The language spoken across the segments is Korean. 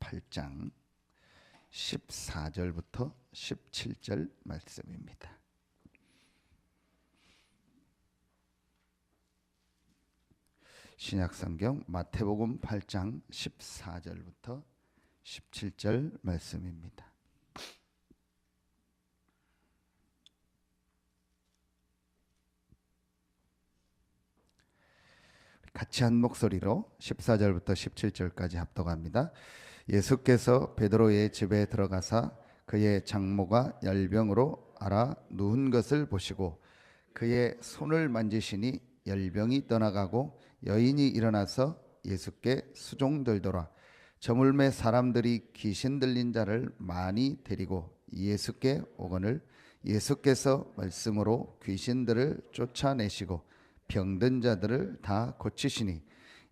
8장 14절부터 17절 말씀입니다. 신약성경 마태복음 8장 14절부터 17절 말씀입니다. 같이 한 목소리로 14절부터 17절까지 합독합니다. 예수께서 베드로의 집에 들어가사 그의 장모가 열병으로 앓아 누운 것을 보시고 그의 손을 만지시니 열병이 떠나가고 여인이 일어나서 예수께 수종들더라. 저물매 사람들이 귀신 들린 자를 많이 데리고 예수께 오거늘 예수께서 말씀으로 귀신들을 쫓아내시고 병든 자들을 다 고치시니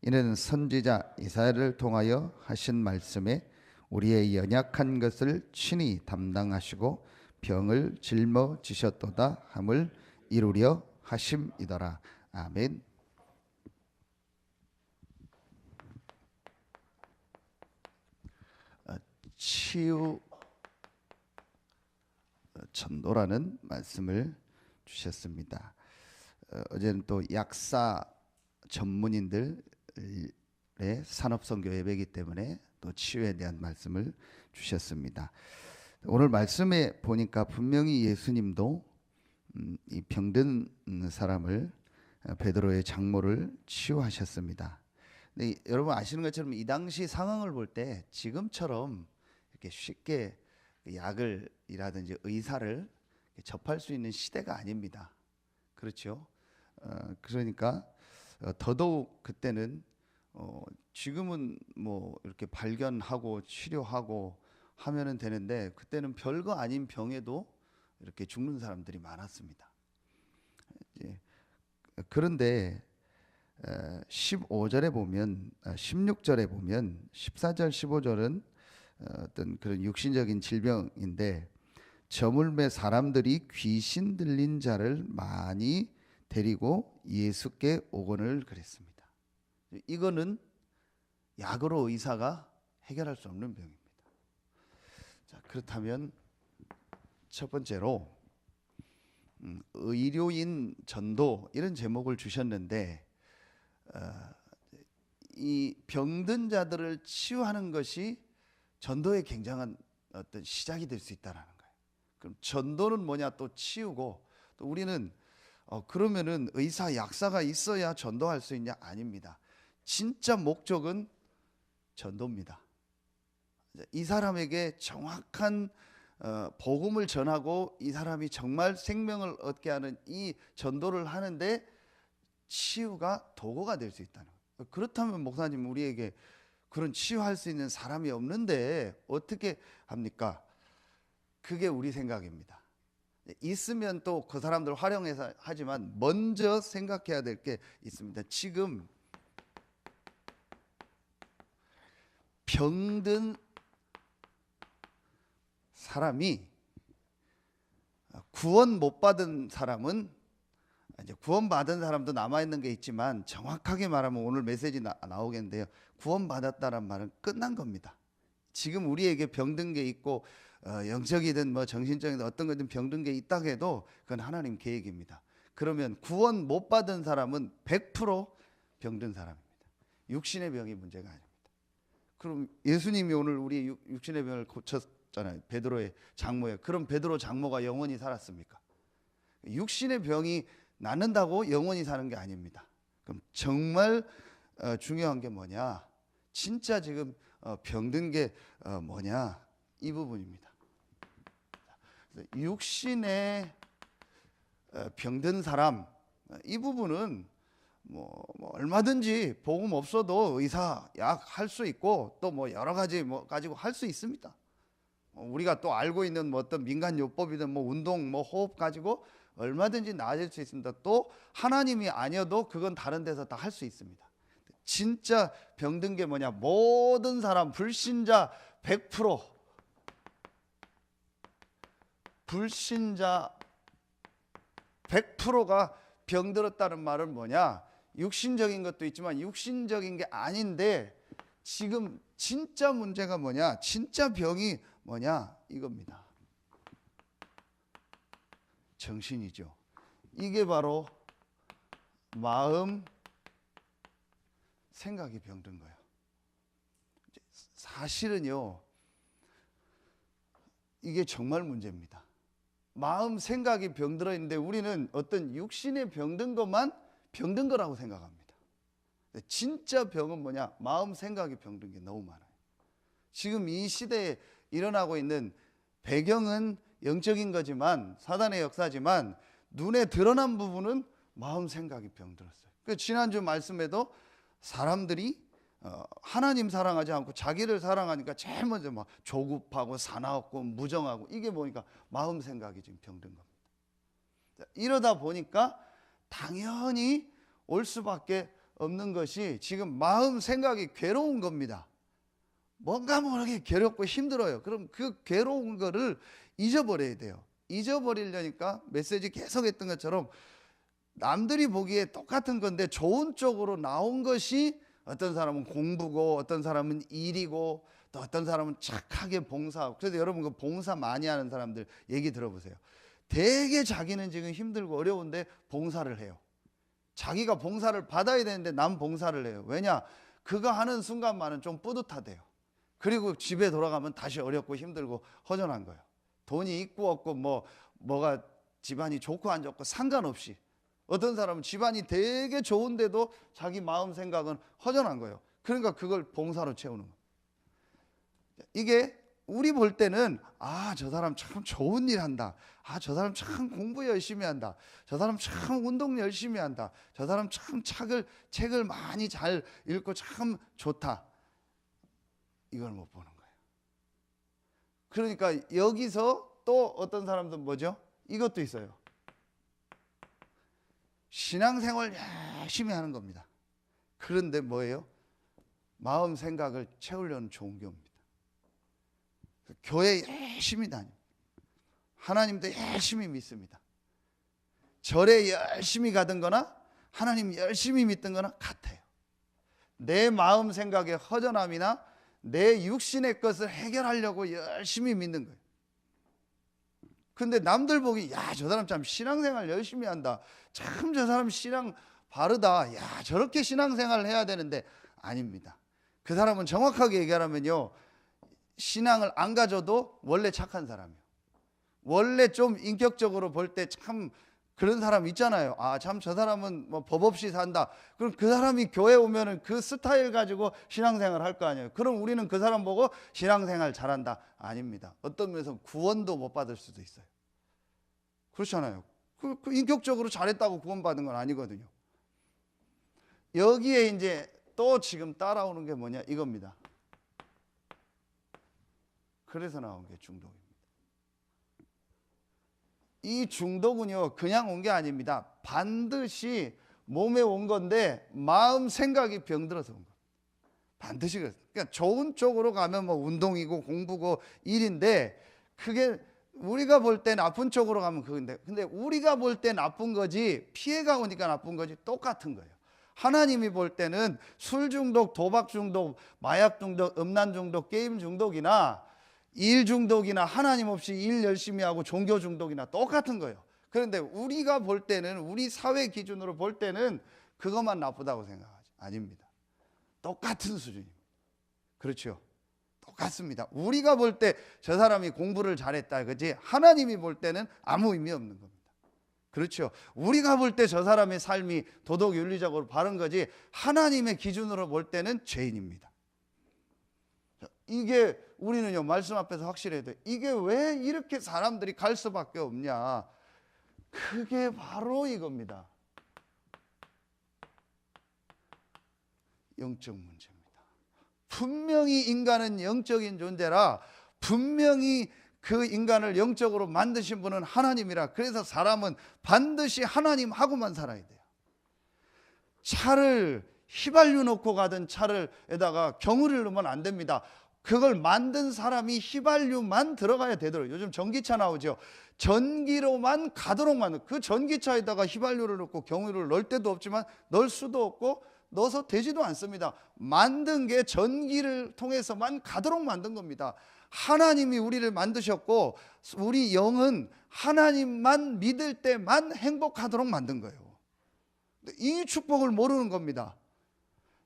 이는 선지자 이사야를 통하여 하신 말씀에 우리의 연약한 것을 친히 담당하시고 병을 짊어지셨도다 함을 이루려 하심이더라. 아멘. 치유 전도라는 말씀을 주셨습니다. 어제는 또 약사 전문인들의 산업선교 예배이기 때문에 또 치유에 대한 말씀을 주셨습니다. 오늘 말씀에 보니까 분명히 예수님도 이 병든 사람을 베드로의 장모를 치유하셨습니다. 근데 여러분 아시는 것처럼 이 당시 상황을 볼 때 지금처럼 이렇게 쉽게 약을이라든지 의사를 접할 수 있는 시대가 아닙니다. 그렇죠? 그러니까 더더욱 그때는 지금은 뭐 이렇게 발견하고 치료하고 하면은 되는데 그때는 별거 아닌 병에도 이렇게 죽는 사람들이 많았습니다. 그런데 15절에 보면 16절에 보면 14절 15절은 어떤 그런 육신적인 질병인데 저물매 사람들이 귀신 들린 자를 많이 데리고 예수께 오거늘 그랬습니다. 이거는 약으로 의사가 해결할 수 없는 병입니다. 자, 그렇다면 첫 번째로 의료인 전도 이런 제목을 주셨는데 이 병든 자들을 치유하는 것이 전도의 굉장한 어떤 시작이 될 수 있다라는 거예요. 그럼 전도는 뭐냐? 또 치유고 또 우리는 그러면은 의사 약사가 있어야 전도할 수 있냐? 아닙니다. 진짜 목적은 전도입니다. 이 사람에게 정확한 복음을 전하고 이 사람이 정말 생명을 얻게 하는 이 전도를 하는데 치유가 도구가 될 수 있다는 거예요. 그렇다면 목사님 우리에게 그런 치유할 수 있는 사람이 없는데 어떻게 합니까? 그게 우리 생각입니다. 있으면 또 그 사람들 활용해서 하지만 먼저 생각해야 될 게 있습니다. 지금 병든 사람이 구원 못 받은 사람은 이제 구원받은 사람도 남아있는 게 있지만 정확하게 말하면 오늘 메시지 나오겠는데요. 구원받았다는 말은 끝난 겁니다. 지금 우리에게 병든 게 있고 영적이든 뭐 정신적이든 어떤 거든 병든 게 있다고 해도 그건 하나님 계획입니다. 그러면 구원 못 받은 사람은 100% 병든 사람입니다. 육신의 병이 문제가 아닙니다. 그럼 예수님이 오늘 우리 육신의 병을 고쳤잖아요. 베드로의 장모예요. 그럼 베드로 장모가 영원히 살았습니까? 육신의 병이 낫는다고 영원히 사는 게 아닙니다. 그럼 정말 중요한 게 뭐냐? 진짜 지금 병든 게 뭐냐? 이 부분입니다. 육신에 병든 사람 이 부분은 뭐 얼마든지 복음 없어도 의사 약 할 수 있고 또 뭐 여러 가지 뭐 가지고 할 수 있습니다. 우리가 또 알고 있는 뭐 어떤 민간 요법이든 뭐 운동 뭐 호흡 가지고 얼마든지 나아질 수 있습니다. 또 하나님이 아니어도 그건 다른 데서 다 할 수 있습니다. 진짜 병든 게 뭐냐? 모든 사람 불신자 100% 불신자 100%가 병들었다는 말은 뭐냐? 육신적인 것도 있지만 육신적인 게 아닌데 지금 진짜 문제가 뭐냐? 진짜 병이 뭐냐? 이겁니다. 정신이죠. 이게 바로 마음, 생각이 병든 거예요. 사실은요, 이게 정말 문제입니다. 마음, 생각이 병들어 있는데 우리는 어떤 육신에 병든 것만 병든 거라고 생각합니다. 진짜 병은 뭐냐? 마음, 생각이 병든 게 너무 많아요. 지금 이 시대에 일어나고 있는 배경은 영적인 거지만, 사단의 역사지만, 눈에 드러난 부분은 마음, 생각이 병들었어요. 지난주 말씀에도 사람들이 하나님 사랑하지 않고 자기를 사랑하니까 제일 먼저 막 조급하고 사나웠고 무정하고, 이게 보니까 마음, 생각이 지금 병든 겁니다. 이러다 보니까 당연히 올 수밖에 없는 것이 지금 마음, 생각이 괴로운 겁니다. 뭔가 모르게 괴롭고 힘들어요. 그럼 그 괴로운 거를 잊어버려야 돼요. 잊어버리려니까 메시지 계속 했던 것처럼 남들이 보기에 똑같은 건데 좋은 쪽으로 나온 것이, 어떤 사람은 공부고 어떤 사람은 일이고 또 어떤 사람은 착하게 봉사하고. 그래서 여러분 그 봉사 많이 하는 사람들 얘기 들어보세요. 되게 자기는 지금 힘들고 어려운데 봉사를 해요. 자기가 봉사를 받아야 되는데 남 봉사를 해요. 왜냐? 그거 하는 순간만은 좀 뿌듯하대요. 그리고 집에 돌아가면 다시 어렵고 힘들고 허전한 거예요. 돈이 있고 없고 뭐가 집안이 좋고 안 좋고 상관없이, 어떤 사람은 집안이 되게 좋은데도 자기 마음, 생각은 허전한 거예요. 그러니까 그걸 봉사로 채우는 거예요. 이게 우리 볼 때는 저 사람 참 좋은 일 한다, 저 사람 참 공부 열심히 한다, 저 사람 참 운동 열심히 한다, 저 사람 참 책을 많이 잘 읽고 참 좋다, 이걸 못 보는 거예요. 그러니까 여기서 또 어떤 사람들은 뭐죠? 이것도 있어요. 신앙생활 열심히 하는 겁니다. 그런데 뭐예요? 마음, 생각을 채우려는 종교입니다. 교회 열심히 다닙니다. 하나님도 열심히 믿습니다. 절에 열심히 가든 거나 하나님 열심히 믿든 거나 같아요. 내 마음, 생각의 허전함이나 내 육신의 것을 해결하려고 열심히 믿는 거예요. 근데 남들 보기, 저 사람 참 신앙생활 열심히 한다, 참 저 사람 신앙 바르다, 저렇게 신앙생활을 해야 되는데, 아닙니다. 그 사람은 정확하게 얘기하면요, 신앙을 안 가져도 원래 착한 사람이에요. 원래 좀 인격적으로 볼 때 참 그런 사람 있잖아요. 참 저 사람은 법 없이 산다. 그럼 그 사람이 교회 오면은 그 스타일 가지고 신앙생활 할 거 아니에요. 그럼 우리는 그 사람 보고 신앙생활 잘한다? 아닙니다. 어떤 면에서 구원도 못 받을 수도 있어요. 그렇잖아요. 그 인격적으로 잘했다고 구원받은 건 아니거든요. 여기에 이제 또 지금 따라오는 게 뭐냐, 이겁니다. 그래서 나온 게 중독입니다. 이 중독은요, 그냥 온 게 아닙니다. 반드시 몸에 온 건데 마음, 생각이 병들어서 온 겁니다. 반드시 그래요. 그러니까 좋은 쪽으로 가면 운동이고 공부고 일인데, 그게 우리가 볼 때 나쁜 쪽으로 가면 그건데, 근데 우리가 볼 때 나쁜 거지 피해가 오니까 나쁜 거지 똑같은 거예요. 하나님이 볼 때는 술 중독, 도박 중독, 마약 중독, 음란 중독, 게임 중독이나 일 중독이나 하나님 없이 일 열심히 하고 종교 중독이나 똑같은 거예요. 그런데 우리가 볼 때는, 우리 사회 기준으로 볼 때는 그것만 나쁘다고 생각하지. 아닙니다. 똑같은 수준입니다. 그렇죠? 똑같습니다. 우리가 볼 때 저 사람이 공부를 잘했다, 그지? 하나님이 볼 때는 아무 의미 없는 겁니다. 그렇죠? 우리가 볼 때 저 사람의 삶이 도덕 윤리적으로 바른 거지, 하나님의 기준으로 볼 때는 죄인입니다. 이게 우리는요, 말씀 앞에서 확실해야 돼. 이게 왜 이렇게 사람들이 갈 수밖에 없냐? 그게 바로 이겁니다. 영적 문제입니다. 분명히 인간은 영적인 존재라, 분명히 그 인간을 영적으로 만드신 분은 하나님이라. 그래서 사람은 반드시 하나님하고만 살아야 돼요. 차를 휘발유 넣고 가던 차를에다가 경유를 넣으면 안 됩니다. 그걸 만든 사람이 휘발유만 들어가야 되도록. 요즘 전기차 나오죠. 전기로만 가도록 만든, 그 전기차에다가 휘발유를 넣고 경유를 넣을 데도 없지만 넣을 수도 없고 넣어서 되지도 않습니다. 만든 게 전기를 통해서만 가도록 만든 겁니다. 하나님이 우리를 만드셨고 우리 영은 하나님만 믿을 때만 행복하도록 만든 거예요. 이 축복을 모르는 겁니다.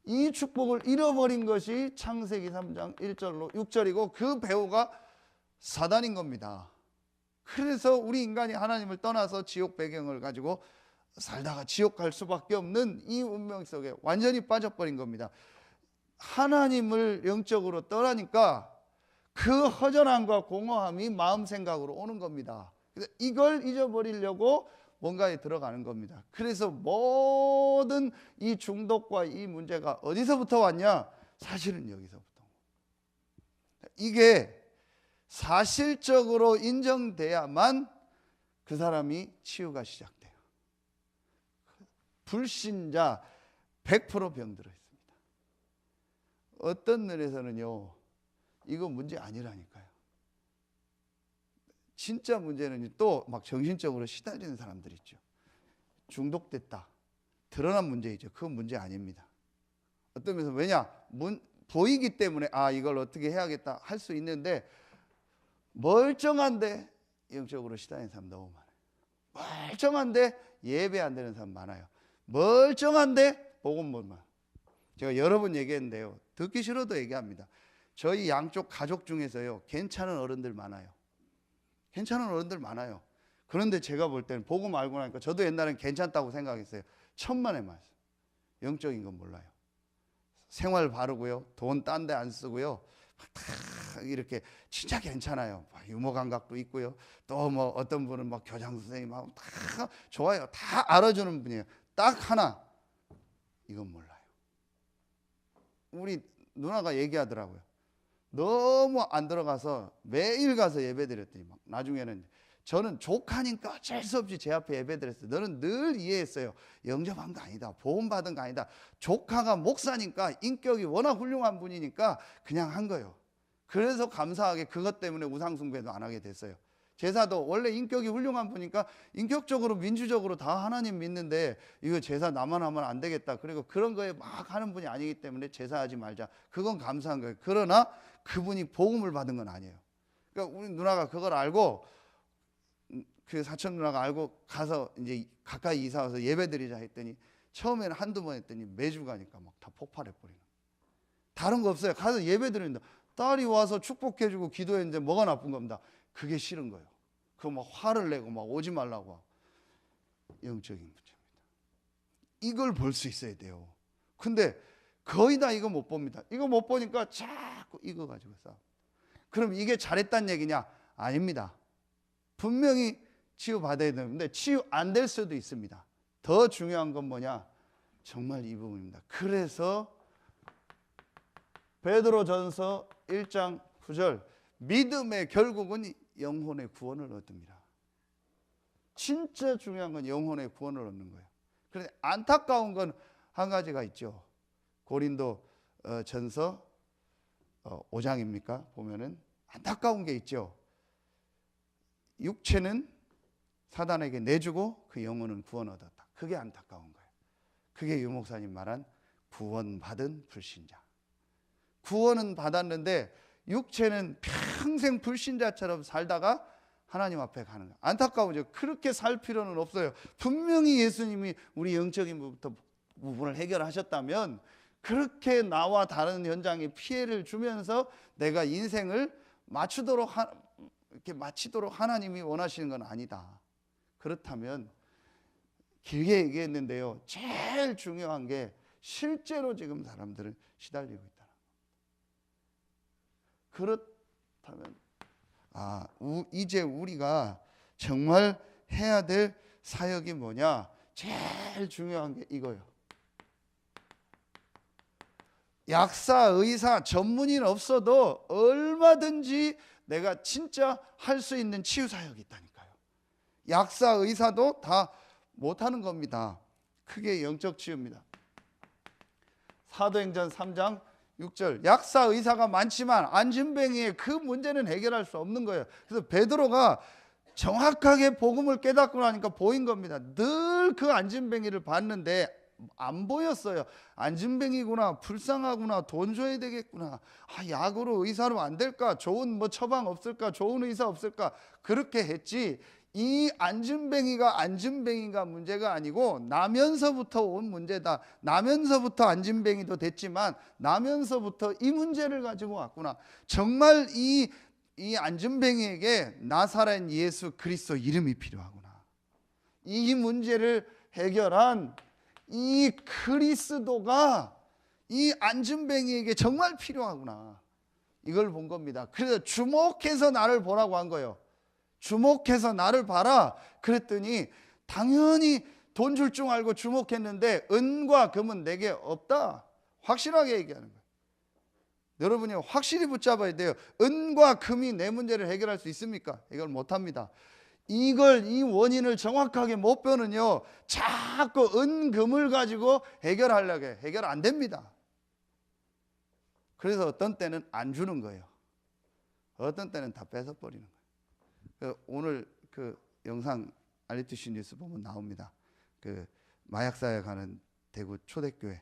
이 축복을 잃어버린 것이 창세기 3장 1절로 6절이고 그 배후가 사단인 겁니다. 그래서 우리 인간이 하나님을 떠나서 지옥 배경을 가지고 살다가 지옥 갈 수밖에 없는 이 운명 속에 완전히 빠져버린 겁니다. 하나님을 영적으로 떠나니까 그 허전함과 공허함이 마음 생각으로 오는 겁니다. 그래서 이걸 잊어버리려고 뭔가에 들어가는 겁니다. 그래서 모든 이 중독과 이 문제가 어디서부터 왔냐? 사실은 여기서부터. 이게 사실적으로 인정돼야만 그 사람이 치유가 시작돼요. 불신자 100% 병들어 있습니다. 어떤 면에서는요, 이거 문제 아니라니까요. 진짜 문제는 또 막 정신적으로 시달리는 사람들 있죠. 중독됐다. 드러난 문제이죠. 그건 문제 아닙니다. 어떤 면에서 왜냐? 보이기 때문에 이걸 어떻게 해야겠다 할 수 있는데 멀쩡한데 영적으로 시달리는 사람 너무 많아요. 멀쩡한데 예배 안 되는 사람 많아요. 멀쩡한데 복음 못 말. 제가 여러 번 얘기했는데요. 듣기 싫어도 얘기합니다. 저희 양쪽 가족 중에서요, 괜찮은 어른들 많아요. 괜찮은 어른들 많아요. 그런데 제가 볼 때는 복음 알고 나니까 저도 옛날엔 괜찮다고 생각했어요. 천만의 말씀. 영적인 건 몰라요. 생활 바르고요. 돈 딴 데 안 쓰고요. 다 이렇게 진짜 괜찮아요. 유머 감각도 있고요. 또 뭐 어떤 분은 막 교장 선생님하고 다 좋아요. 다 알아주는 분이에요. 딱 하나, 이건 몰라요. 우리 누나가 얘기하더라고요. 너무 안 들어가서 매일 가서 예배 드렸더니 막 나중에는 저는 조카니까 어쩔 수 없이 제 앞에 예배 드렸어요. 너는 늘 이해했어요. 영접한 거 아니다. 보험 받은 거 아니다. 조카가 목사니까 인격이 워낙 훌륭한 분이니까 그냥 한 거예요. 그래서 감사하게 그것 때문에 우상숭배도 안 하게 됐어요. 제사도 원래 인격이 훌륭한 분이니까 인격적으로 민주적으로 다 하나님 믿는데 이거 제사 나만 하면 안 되겠다. 그리고 그런 거에 막 하는 분이 아니기 때문에 제사하지 말자. 그건 감사한 거예요. 그러나 그분이 복음을 받은 건 아니에요. 그러니까 우리 누나가 그걸 알고, 그 사촌 누나가 알고 가서 이제 가까이 이사 와서 예배 드리자 했더니 처음에는 한두 번 했더니 매주 가니까 막 다 폭발해 버리는. 다른 거 없어요. 가서 예배 드린다. 딸이 와서 축복해주고 기도했는데 뭐가 나쁜 겁니다. 그게 싫은 거예요. 그거 막 화를 내고 막 오지 말라고 하고. 영적인 문제입니다. 이걸 볼 수 있어야 돼요. 근데 거의 다 이거 못 봅니다. 이거 못 보니까 자꾸 이거 가지고 싸워. 그럼 이게 잘했다는 얘기냐? 아닙니다. 분명히 치유받아야 되는데 치유 안 될 수도 있습니다. 더 중요한 건 뭐냐? 정말 이 부분입니다. 그래서 베드로전서 1장 9절, 믿음의 결국은 영혼의 구원을 얻습니다. 진짜 중요한 건 영혼의 구원을 얻는 거예요. 그런데 안타까운 건 한 가지가 있죠. 고린도 전서 5장입니까? 보면은 안타까운 게 있죠. 육체는 사단에게 내주고 그 영혼은 구원 얻었다. 그게 안타까운 거예요. 그게 유 목사님 말한 구원받은 불신자. 구원은 받았는데 육체는 평생 불신자처럼 살다가 하나님 앞에 가는 거예요. 안타까우죠. 그렇게 살 필요는 없어요. 분명히 예수님이 우리 영적인 부분을 해결하셨다면 그렇게 나와 다른 현장에 피해를 주면서 내가 인생을 이렇게 마치도록 하나님이 원하시는 건 아니다. 그렇다면 길게 얘기했는데요. 제일 중요한 게 실제로 지금 사람들은 시달리고 있다. 그렇다면 이제 우리가 정말 해야 될 사역이 뭐냐? 제일 중요한 게 이거예요. 약사, 의사, 전문의는 없어도 얼마든지 내가 진짜 할 수 있는 치유 사역이 있다니까요. 약사, 의사도 다 못하는 겁니다. 그게 영적 치유입니다. 사도행전 3장 6절, 약사, 의사가 많지만 안진뱅이의 그 문제는 해결할 수 없는 거예요. 그래서 베드로가 정확하게 복음을 깨닫고 나니까 보인 겁니다. 늘 그 안진뱅이를 봤는데 안 보였어요. 안진뱅이구나, 불쌍하구나, 돈 줘야 되겠구나, 약으로 의사로 안 될까, 좋은 뭐 처방 없을까, 좋은 의사 없을까, 그렇게 했지. 이 안진뱅이가 안진뱅이가 문제가 아니고 나면서부터 온 문제다. 나면서부터 안진뱅이도 됐지만 나면서부터 이 문제를 가지고 왔구나. 정말 이 안진뱅이에게 나사렛 예수 그리스도 이름이 필요하구나. 이 문제를 해결한 이 그리스도가 이 안진뱅이에게 정말 필요하구나. 이걸 본 겁니다. 그래서 주목해서 나를 보라고 한 거예요. 주목해서 나를 봐라. 그랬더니 당연히 돈 줄 줄 알고 주목했는데 은과 금은 내게 없다. 확실하게 얘기하는 거예요. 여러분이 확실히 붙잡아야 돼요. 은과 금이 내 문제를 해결할 수 있습니까? 해결 못합니다. 이 원인을 정확하게 못 펴는요, 자꾸 은, 금을 가지고 해결하려고 해요. 해결 안 됩니다. 그래서 어떤 때는 안 주는 거예요. 어떤 때는 다 뺏어버리는 거예요. 오늘 그 영상 RTC 뉴스 보면 나옵니다. 그 마약사에 가는 대구 초대교회,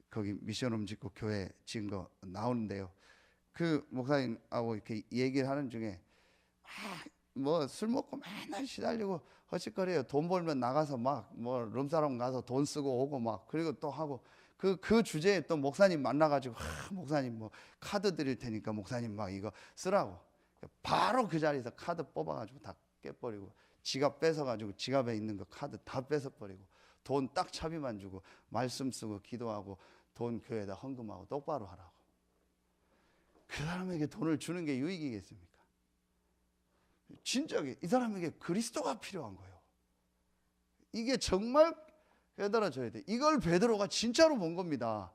거기 미션홈 짓고 교회 지은 거 나오는데요. 그 목사님하고 이렇게 얘기를 하는 중에 뭐 술 먹고 맨날 시달리고 허짓거려요. 돈 벌면 나가서 막 뭐 룸사롱 가서 돈 쓰고 오고 막, 그리고 또 하고 그 주제에 또 목사님 만나가지고 목사님 뭐 카드 드릴 테니까 목사님 막 이거 쓰라고. 바로 그 자리에서 카드 뽑아가지고 다 깨버리고, 지갑 뺏어가지고 지갑에 있는 거 카드 다 뺏어버리고, 돈 딱 차비만 주고 말씀 쓰고 기도하고 돈 교회에다 헌금하고 똑바로 하라고. 그 사람에게 돈을 주는 게 유익이겠습니까? 진짜 이 사람에게 그리스도가 필요한 거예요. 이게 정말 깨달아져야 돼. 이걸 베드로가 진짜로 본 겁니다.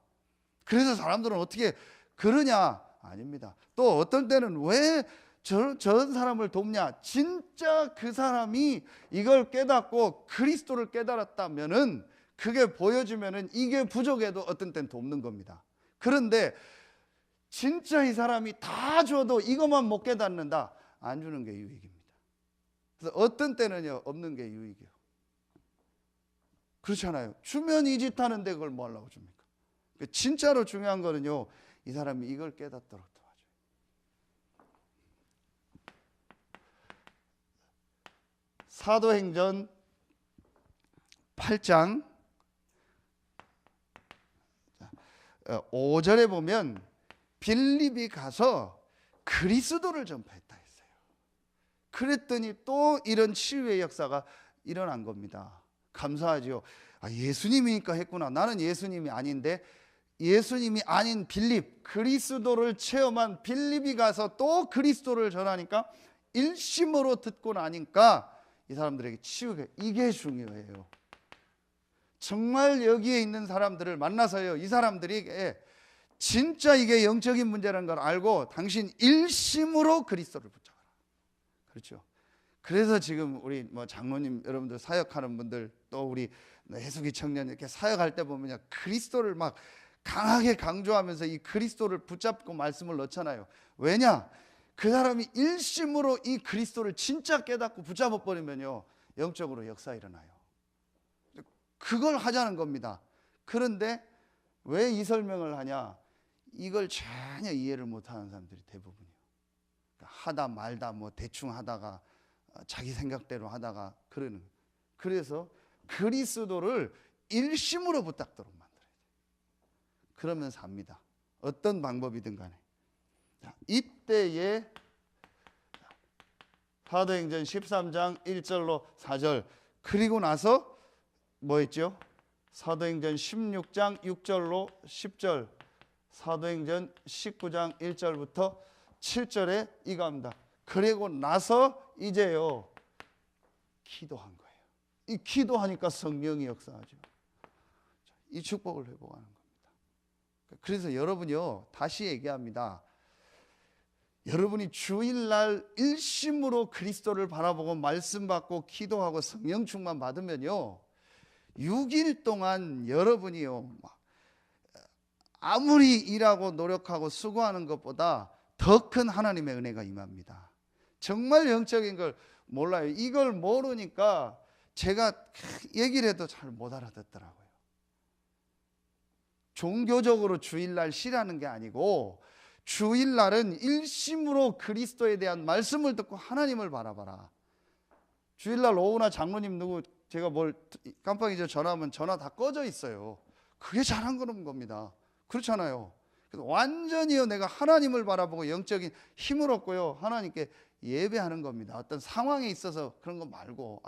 그래서 사람들은 어떻게 그러냐? 아닙니다. 또 어떤 때는 왜 저런 사람을 돕냐? 진짜 그 사람이 이걸 깨닫고 그리스도를 깨달았다면은, 그게 보여주면은 이게 부족해도 어떤 때는 돕는 겁니다. 그런데 진짜 이 사람이 다 줘도 이것만 못 깨닫는다, 안 주는 게 유익입니다. 그래서 어떤 때는요, 없는 게 유익이에요. 그렇잖아요. 주면 이 짓 하는데 그걸 뭐 하려고 줍니까? 진짜로 중요한 거는요, 이 사람이 이걸 깨닫도록 도와줘요. 사도행전 8장 5절에 보면 빌립이 가서 그리스도를 전파했다 했어요. 그랬더니 또 이런 치유의 역사가 일어난 겁니다. 감사하죠. 예수님이니까 했구나. 나는 예수님이 아닌데, 예수님이 아닌 빌립, 그리스도를 체험한 빌립이 가서 또 그리스도를 전하니까 일심으로 듣고 나니까 이 사람들에게 치유가, 이게 중요해요. 정말 여기에 있는 사람들을 만나서요, 이 사람들이 진짜 이게 영적인 문제라는 걸 알고 당신 일심으로 그리스도를 붙잡아라. 그렇죠. 그래서 지금 우리 뭐 장로님 여러분들 사역하는 분들, 또 우리 해수기 청년 이렇게 사역할 때 보면 그리스도를 막 강하게 강조하면서 이 그리스도를 붙잡고 말씀을 넣잖아요. 왜냐? 그 사람이 일심으로 이 그리스도를 진짜 깨닫고 붙잡아 버리면요, 영적으로 역사 일어나요. 그걸 하자는 겁니다. 그런데 왜 이 설명을 하냐? 이걸 전혀 이해를 못하는 사람들이 대부분이에요. 하다 말다 뭐 대충 하다가 자기 생각대로 하다가 그러는 거예요. 그래서 그리스도를 일심으로 붙잡도록 만들어야 돼요. 그러면 삽니다. 어떤 방법이든 간에. 이때에 사도행전 13장 1절로 4절, 그리고 나서 뭐 했죠? 사도행전 16장 6절로 10절, 사도행전 19장 1절부터 7절에 이거합니다. 그리고 나서 이제요, 기도한 거예요. 이 기도하니까 성령이 역사하죠. 이 축복을 회복하는 겁니다. 그래서 여러분이요, 다시 얘기합니다. 여러분이 주일날 일심으로 그리스도를 바라보고 말씀 받고 기도하고 성령 충만 받으면요, 6일 동안 여러분이요, 아무리 일하고 노력하고 수고하는 것보다 더 큰 하나님의 은혜가 임합니다. 정말 영적인 걸 몰라요. 이걸 모르니까 제가 얘기를 해도 잘 못 알아듣더라고요. 종교적으로 주일날 쉬라는 게 아니고, 주일날은 일심으로 그리스도에 대한 말씀을 듣고 하나님을 바라봐라. 주일날 오후나 장로님 누구 제가 뭘 깜빡 잊어 전화하면 전화 다 꺼져 있어요. 그게 잘한 그런 겁니다. 그렇잖아요. 그래서 완전히요 내가 하나님을 바라보고 영적인 힘을 얻고요 하나님께 예배하는 겁니다. 어떤 상황에 있어서 그런 거 말고,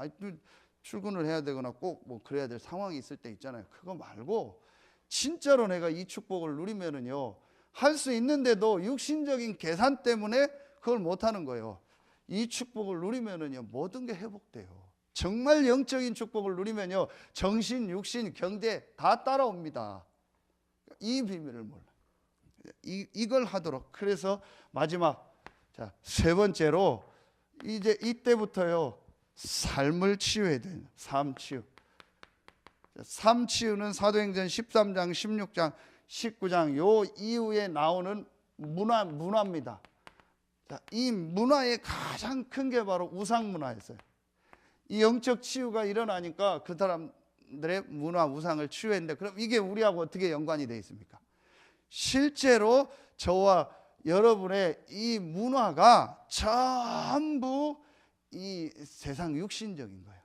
출근을 해야 되거나 꼭 뭐 그래야 될 상황이 있을 때 있잖아요. 그거 말고 진짜로 내가 이 축복을 누리면은요 할 수 있는데도 육신적인 계산 때문에 그걸 못 하는 거예요. 이 축복을 누리면은요 모든 게 회복돼요. 정말 영적인 축복을 누리면요 정신, 육신, 경제 다 따라옵니다. 이 비밀을 몰라. 이걸 하도록. 그래서 마지막, 자, 세 번째로 이제 이때부터요 삶을 치유해야 돼요. 삶 치유. 삶 치유는 사도행전 13장, 16장, 19장 요 이후에 나오는 문화입니다. 자, 이 문화의 가장 큰 게 바로 우상 문화였어요. 이 영적 치유가 일어나니까 그 사람들의 문화, 우상을 치유했는데, 그럼 이게 우리하고 어떻게 연관이 되어 있습니까? 실제로 저와 여러분의 이 문화가 전부 이 세상 육신적인 거예요.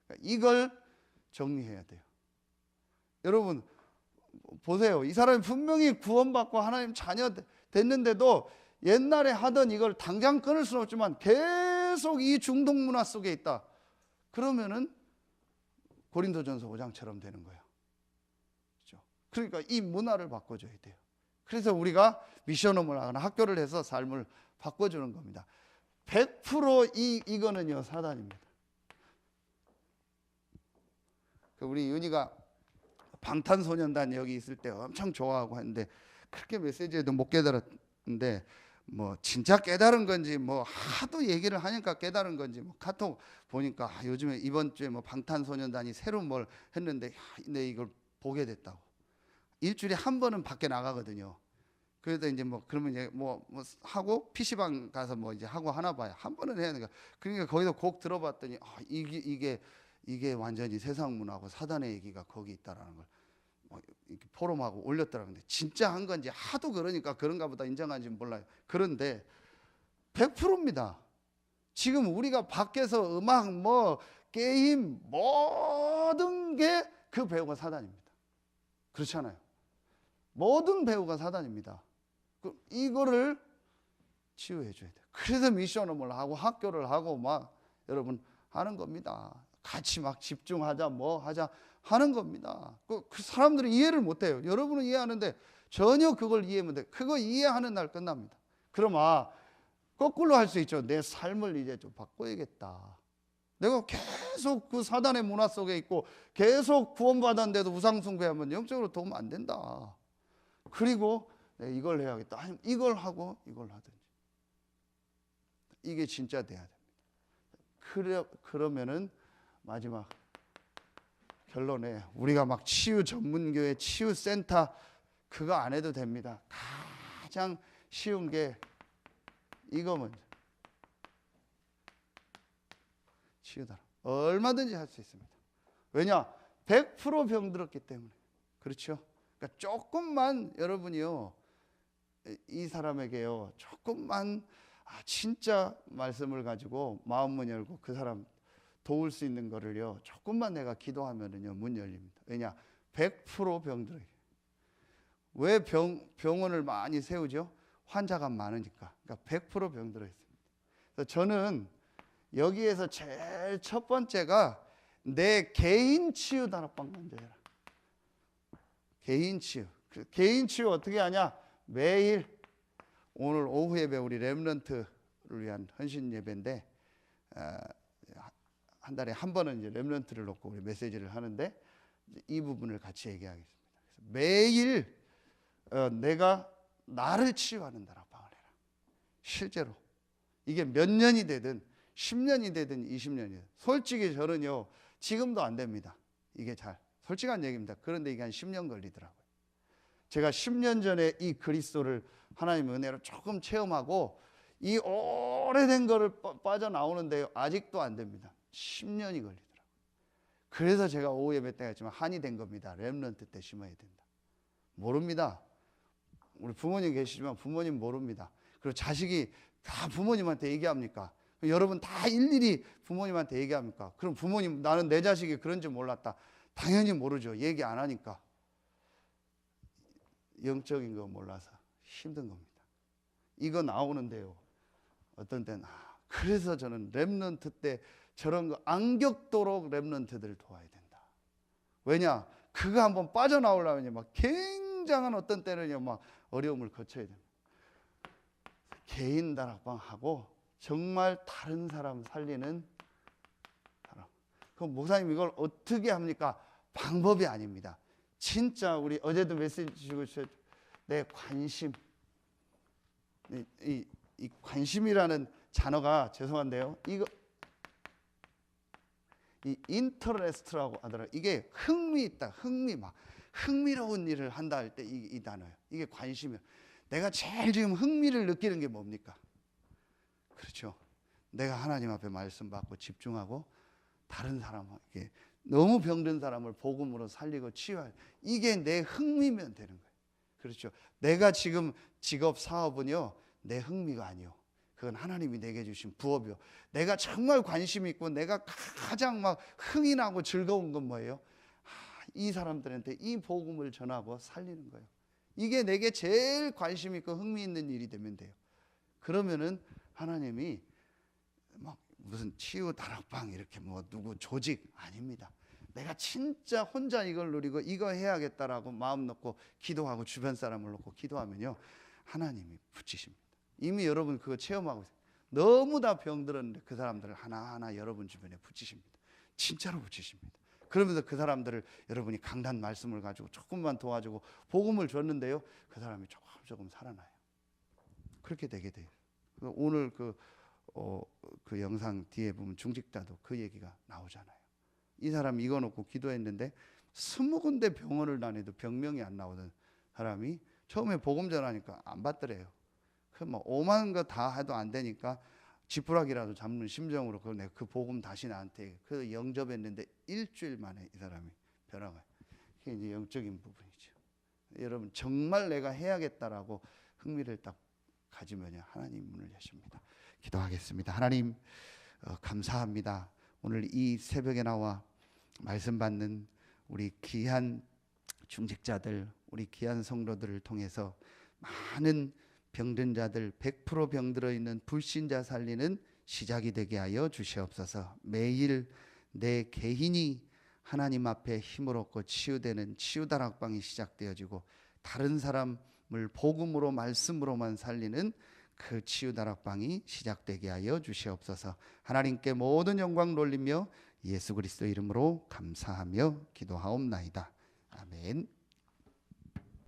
그러니까 이걸 정리해야 돼요. 여러분 보세요. 이 사람이 분명히 구원받고 하나님 자녀 됐는데도 옛날에 하던 이걸 당장 끊을 수는 없지만 계속 이 중동 문화 속에 있다. 그러면은 고린도전서 5장처럼 되는 거예요. 그렇죠? 그러니까 이 문화를 바꿔줘야 돼요. 그래서 우리가 미션홈을 하거나 학교를 해서 삶을 바꿔주는 겁니다. 100% 이거는요 사단입니다. 우리 윤희가 방탄소년단 여기 있을 때 엄청 좋아하고 했는데 그렇게 메시지에도 못 깨달았는데, 뭐 진짜 깨달은 건지 뭐 하도 얘기를 하니까 깨달은 건지, 뭐 카톡 보니까 요즘에 이번 주에 뭐 방탄소년단이 새로 뭘 했는데 내 이걸 보게 됐다고. 일주일에 한 번은 밖에 나가거든요. 그래도 이제 뭐 그러면 이제 뭐 하고 PC방 가서 뭐 이제 하고 하나 봐요. 한 번은 해야 되니까. 그러니까 거기서 곡 들어봤더니 이게 완전히 세상 문화고 사단의 얘기가 거기 있다라는 걸 이렇게 포럼하고 올렸더라고요. 근데 진짜 한 건지 하도 그러니까 그런가 보다 인정하는지 몰라요. 그런데 100%입니다. 지금 우리가 밖에서 음악, 뭐 게임, 모든 게 그 배우가 사단입니다. 그렇잖아요. 모든 배우가 사단입니다. 이거를 치유해 줘야 돼요. 그래서 미션홈을 하고 학교를 하고 막 여러분 하는 겁니다. 같이 막 집중하자 뭐 하자 하는 겁니다. 그 사람들이 이해를 못해요. 여러분은 이해하는데 전혀 그걸 이해하면 돼. 그거 이해하는 날 끝납니다. 그럼 거꾸로 할 수 있죠. 내 삶을 이제 좀 바꿔야겠다. 내가 계속 그 사단의 문화 속에 있고 계속 구원받았는데도 우상 숭배하면 영적으로 도움 안 된다. 그리고 내가 이걸 해야겠다. 아니면 이걸 하고 이걸 하든지. 이게 진짜 돼야 됩니다. 그러면은 마지막 결론에 우리가 막 치유 전문교회, 치유 센터 그거 안 해도 됩니다. 가장 쉬운 게 이거 먼저. 치유다. 얼마든지 할 수 있습니다. 왜냐? 100% 병들었기 때문에. 그렇죠? 그러니까 조금만 여러분이요, 이 사람에게요, 조금만 진짜 말씀을 가지고 마음문 열고 그 사람 도울 수 있는 거를요, 조금만 내가 기도하면은요, 문 열립니다. 왜냐? 100% 병들어요. 왜 병원을 많이 세우죠? 환자가 많으니까. 그러니까 100% 병들어 있습니다. 그래서 저는 여기에서 제일 첫 번째가 내 개인 치유 다락방 먼저 해라. 개인 치유. 개인 치유 어떻게 하냐? 매일 오늘 오후 예배 우리 렘넌트를 위한 헌신 예배인데 한 달에 한 번은 이제 렘넌트를 놓고 우리 메시지를 하는데 이 부분을 같이 얘기하겠습니다. 그래서 매일 내가 나를 치유하는 다락방을 해라. 실제로 이게 몇 년이 되든 10년이 되든 20년이 되든 솔직히 저는요 지금도 안 됩니다. 이게 잘 솔직한 얘기입니다. 그런데 이게 한 10년 걸리더라고요. 제가 10년 전에 이 그리스도를 하나님의 은혜로 조금 체험하고 이 오래된 거를 빠져나오는데요 아직도 안 됩니다. 10년이 걸리더라고요. 그래서 제가 오후 예배 때 했지만 한이 된 겁니다. 렘넌트 때 심어야 된다. 모릅니다. 우리 부모님 계시지만 부모님 모릅니다. 그리고 자식이 다 부모님한테 얘기합니까? 여러분 다 일일이 부모님한테 얘기합니까? 그럼 부모님, 나는 내 자식이 그런 줄 몰랐다. 당연히 모르죠. 얘기 안 하니까. 영적인 거 몰라서 힘든 겁니다. 이거 나오는데요, 어떤 때는 그래서 저는 렘넌트 때 저런 거 안격도록 렘넌트들을 도와야 된다. 왜냐? 그거 한번 빠져나오려면 막 굉장한, 어떤 때는요 막 어려움을 거쳐야 됩니다. 개인 다락방하고 정말 다른 사람 살리는 사람. 그럼 목사님 이걸 어떻게 합니까? 방법이 아닙니다. 진짜 우리 어제도 메시지 주고 내 관심, 이 관심이라는 단어가 죄송한데요, 이거 이 인터레스트라고 하더라고요. 이게 흥미있다, 흥미로운 일을 한다 할 때 이 단어예요. 이게 관심이에요. 내가 제일 지금 흥미를 느끼는 게 뭡니까? 그렇죠. 내가 하나님 앞에 말씀 받고 집중하고 다른 사람에게, 너무 병든 사람을 복음으로 살리고 치유할, 이게 내 흥미면 되는 거예요. 그렇죠. 내가 지금 직업 사업은요 내 흥미가 아니요, 그건 하나님이 내게 주신 부업이요. 내가 정말 관심 있고 내가 가장 막 흥이 나고 즐거운 건 뭐예요? 이 사람들한테 이 복음을 전하고 살리는 거예요. 이게 내게 제일 관심 있고 흥미 있는 일이 되면 돼요. 그러면은 하나님이 막 무슨 치유 다락방 이렇게 뭐 누구 조직 아닙니다. 내가 진짜 혼자 이걸 누리고 이거 해야겠다라고 마음 놓고 기도하고 주변 사람을 놓고 기도하면요 하나님이 붙이십니다. 이미 여러분 그거 체험하고 있어요. 너무 다 병들었는데 그 사람들을 하나하나 여러분 주변에 붙이십니다. 진짜로 붙이십니다. 그러면서 그 사람들을 여러분이 강단 말씀을 가지고 조금만 도와주고 복음을 줬는데요, 그 사람이 조금 살아나요. 그렇게 되게 돼요. 오늘 그 영상 뒤에 보면 중직자도 그 얘기가 나오잖아요. 이 사람이 이거 놓고 기도했는데 20군데 병원을 다녀도 병명이 안 나오던 사람이 처음에 복음 전하니까 안 받더래요. 뭐 오만 거 다 해도 안 되니까 지푸라기라도 잡는 심정으로 그 복음 다시 나한테 그 영접했는데 일주일 만에 이 사람이 변화가. 그게 이제 영적인 부분이죠. 여러분 정말 내가 해야겠다라고 흥미를 딱 가지면요 하나님 문을 여십니다. 기도하겠습니다. 하나님 감사합니다. 오늘 이 새벽에 나와 말씀 받는 우리 귀한 중직자들, 우리 귀한 성도들을 통해서 많은 병든 자들, 100% 병들어 있는 불신자 살리는 시작이 되게 하여 주시옵소서. 매일 내 개인이 하나님 앞에 힘을 얻고 치유되는 치유다락방이 시작되어지고 다른 사람을 복음으로 말씀으로만 살리는 그 치유다락방이 시작되게 하여 주시옵소서. 하나님께 모든 영광 돌리며 예수 그리스도 이름으로 감사하며 기도하옵나이다. 아멘.